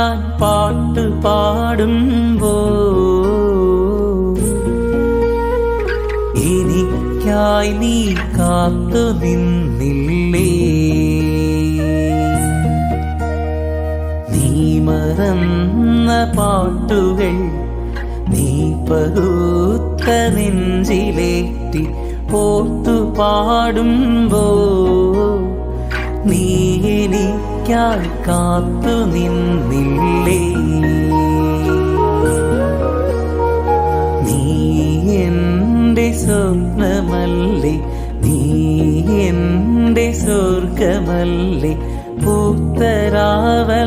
ഞാൻ പാട്ട് പാടുമ്പോ എനിക്കായി നീ കാത്തു നിന്നില്ലേ? നീ മറന്ന പാട്ടുകൾ നീ പകുത്ത നെഞ്ചിലേറ്റി ഓർത്തു പാടുമ്പോ നീ എനിക്കായി കാത്തു നിന്നില്ലേ? നീ എൻ്റെ സ്വപ്നമല്ലേ, നീ എൻ്റെ സ്വർഗമല്ലേ, പൂത്തരാവല്ലേ